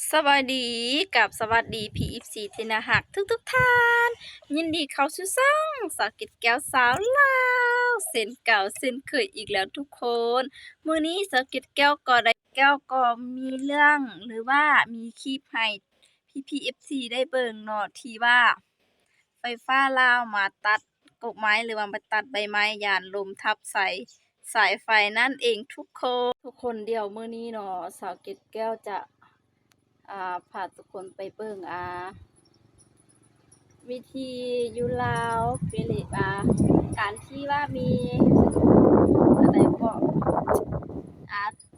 สวัสดีกับสวัสดีพี ที่น่ารักทุกท่านยินดีเข้าสู่ช่องสาวเกตแก้วสาวลาวเส้นเก่าเส้นเคยอีกแล้วทุกคนมื้อนี้สาวเกตแก้วก็มีเรื่องหรือว่ามีคลิปให้พี ได้เบิ่งเนาะที่ว่าไฟฟ้าลาวมาตัดกกไม้หรือว่ามาตัดใบไม้ย้านลมทับสายไฟนั่นเองทุกคนเดี๋ยวมื้อนี้เนาะสาวเกตแก้วจะพาทุกคนไปเบิ่งวิธีอยู่ลาวเป็นการที่ว่ามีอะไรก็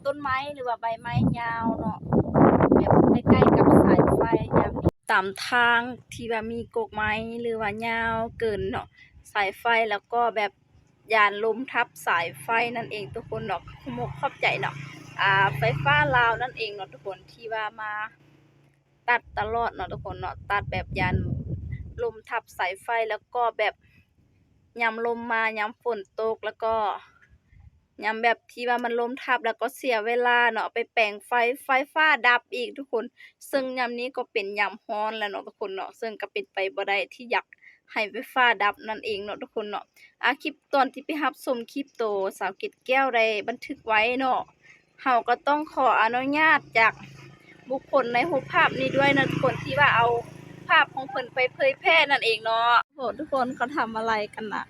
ต้นไม้หรือว่าใบไม้ยาวเนาะแบบใกล้ๆกับสายไฟยามนี้ตามทางที่ว่ามีกกไม้หรือว่ายาวเกินเนาะสายไฟแล้วก็แบบยานลมทับสายไฟนั่นเองทุกคนเนาะขอบใจเนาะไฟฟ้าลาวนั่นเองเนาะทุกคนที่ว่ามาตัดตลอดเนาะทุกคนเนาะตัดแบบยานลมทับสายไฟแล้วก็แบบยามลมมายามฝนตกแล้วก็ยามแบบที่ว่ามันลมทับแล้วก็เสียเวลาเนาะไปแปลงไฟฟ้าดับอีกทุกคนซึ่งยามนี้ก็เป็นยามร้อนแล้วเนาะทุกคนเนาะซึ่งก็เป็นไปบ่ได้ที่อยากให้ไฟฟ้าดับนั่นเองเนาะทุกคนเนาะคลิปตอนที่ไปรับชมคลิปโตสาวเกตแก้วได้บันทึกไว้เนาะเฮาก็ต้องขออนุญาตจากบุคคลในรูปภาพนี้ด้วยนะทุกคนที่ว่าเอาภาพของเพิ่นไปเผยแพร่นั่นเองเนาะโหทุกคนเขาทำอะไรกันน่ะ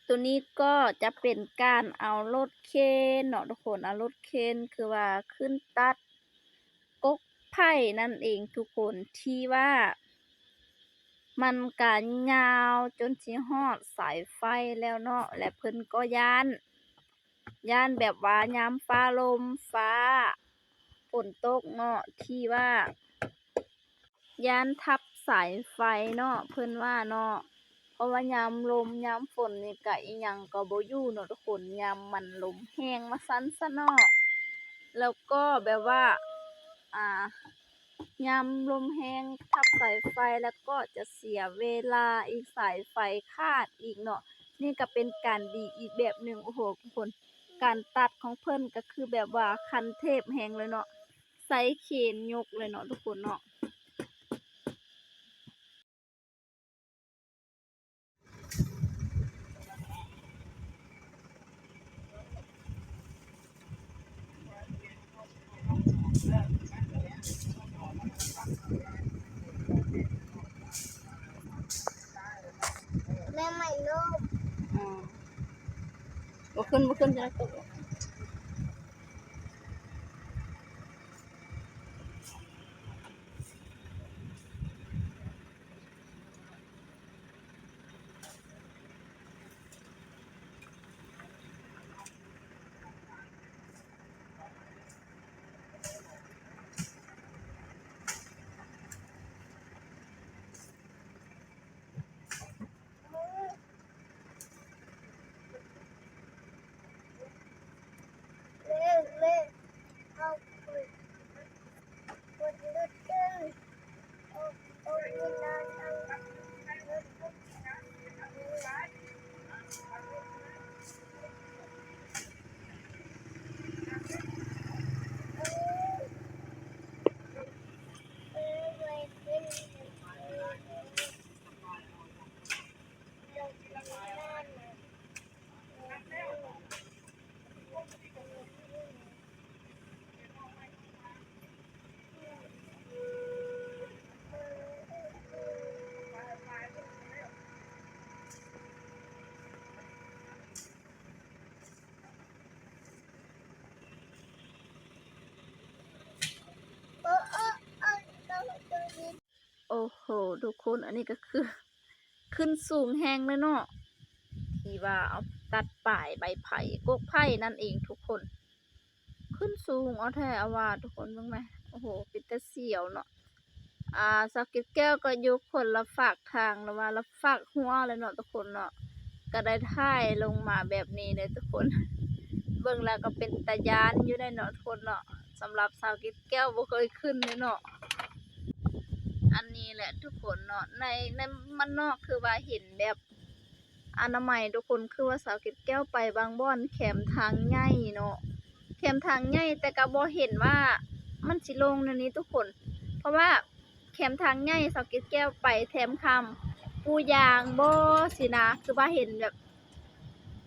ตัวนี้ก็จะเป็นการเอารถเคนเนาะทุกคนเอารถเคนคือว่าขึ้นตัดกกไผ่นั่นเองทุกคนที่ว่ามันก็ยาวจนสิฮอดสายไฟแล้วเนาะและเพิ่นก็ย้านแบบว่ายามฟ้าลมฟ้าฝนตกเนาะที่ว่าย้านทับสายไฟเนาะเพิ่นว่าเนาะเพราะว่ายามลมยามฝนนี่ก็อิหยังก็บ่อยู่เนาะทุกคนยามมันลมแรงว่าซั่นซะเนาะแล้วก็แบบว่าอ่ายามลมแรงทับสายไฟแล้วก็จะเสียเวลาอีกสายไฟขาดอีกเนาะนี่ก็เป็นการดีอีกแบบหนึ่งโอ้โฮทุกคนการตัดของเพิ่นก็คือแบบว่าคันเทพแรงเลยเนาะใช้เขนยกเลยเนาะทุกคนเนาะแม่ใหม่ลูกอือบ่ขึ้นจะได้ตกเล่นเอากดรถเต้นเอาที่นอนเอารถไว้ขึ้นโอ้โอ้โอ้ตัวนี้โอ้โฮทุกคนอันนี้ก็คือขึ้นสูงแรงเลยเนาะที่ว่าเอาตัดป่ายใบไผ่กกไผ่นั่นเองทุกคนขึ้นสูงเอาแท้เอาว่าทุกคนเบิ่งแหมโอ้โฮเป็นตาเสียวเนาะสาวเกตแก้วก็อยู่คนละฝากทางหรือว่าละฝากหัวเลยเนาะทุกคนเนาะก็ได้ถ่ายลงมาแบบนี้เลยทุกคนเบิ่งแล้วก็เป็นตาย้านอยู่ได้เนาะทุกคนเนาะสำหรับสาวเกตแก้วบ่เคยขึ้นเลยเนาะอันนี้แหละทุกคนเนาะในมันนอกคือว่าเห็นแบบ อนามัยทุกคนคือว่าสาวเก็บแก้วไปบางบ่อนแคมทางใหญ่เนาะแคมทางใหญ่แต่ก็บ่เห็นว่ามันสิลงในนี้ทุกคน เพราะว่าแคมทางใหญ่สาวเก็บแก้วไปแถมคำปูยางบ่สินะคือว่าเห็นแบบ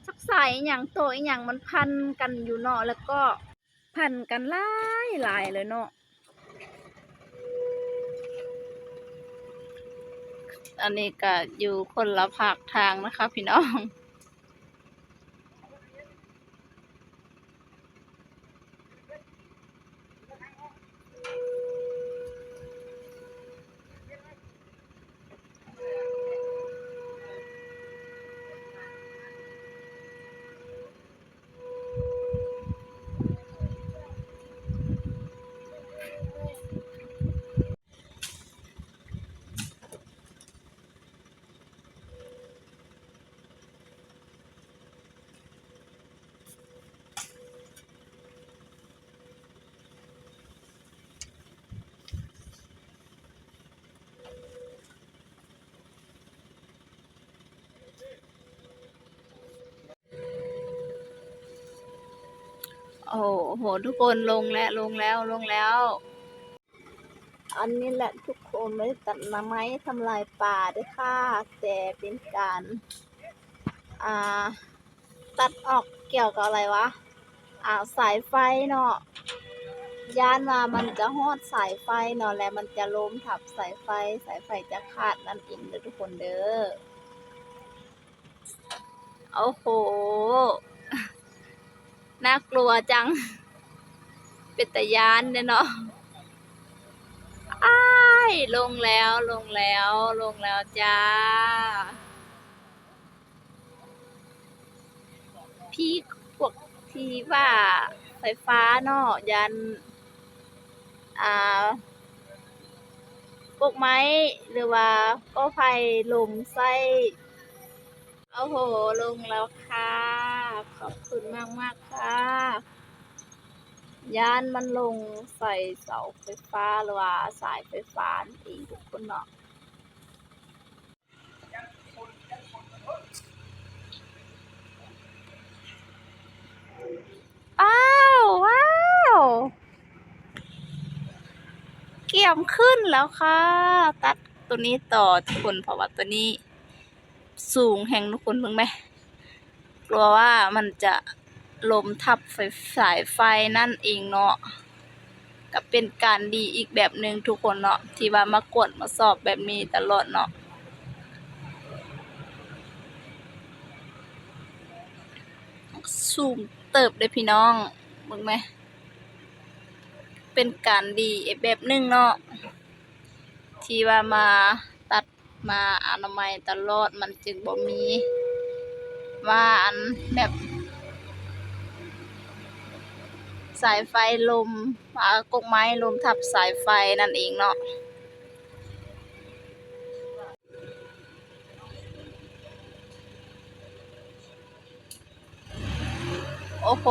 สักสายอหย่างโตอหย่างมันพันกันอยู่เนาะแล้วก็พันกันหลายหลายเลยเนาะอันนี้ก็อยู่คนละภาคทางนะคะพี่น้อง โอ้โหทุกคนลงแล้วลงแล้วลงแล้ว อันนี้แหละทุกคนไม่ได้ตัดไม้ทำลายป่าด้วยค่ะแต่เป็นการอ่าตัดออกเกี่ยวกับอะไรวะสายไฟเนาะย่านว่ามันจะฮอดสายไฟเนาะและมันจะล้มทับสายไฟสายไฟจะขาดนั่นเองเด้อทุกคนเด้อโอ้โหน่ากลัวจังเป็นตาย้านเนาะอ้ายลงแล้วลงแล้วลงแล้วจ้าพี่พวกที่ว่าไฟฟ้าเนาะยันอ่าพวกไม้หรือว่าก็ไฟลมไส้โอ้โหลงแล้วค่ะขอบคุณมากมากค่ะยานมันลงใส่เสาไฟฟ้าหรือว่าสายไฟฟ้าอีกทุกคนเนาะอ้าวว้าวเกี่ยมขึ้นแล้วค่ะตัดตัวนี้ต่อทุกคนเพราะว่าตัวนี้สูงแห่งทุกคนเพิ่งไหมกลัวว่ามันจะล้มทับสายไฟนั่นเองเนาะก็เป็นการดีอีกแบบหนึ่งทุกคนเนาะที่ว่ามากวดมาสอบแบบนี้ตลอดเนาะสูงเติบเลยพี่น้องมึงไหมเป็นการดีอีกแบบหนึ่งเนาะที่ว่ามาตัดมาอนามัยตลอดมันจึงบ่มีว่าอันแบบสายไฟลมกกไม้ลมทับสายไฟนั่นเองเนาะโอ้โห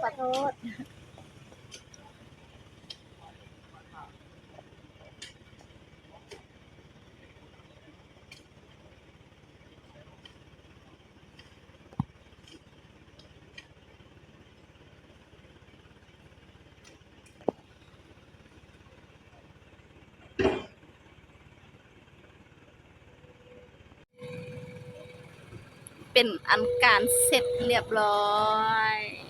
ขอโทษ เป็นอันการเสร็จเรียบร้อย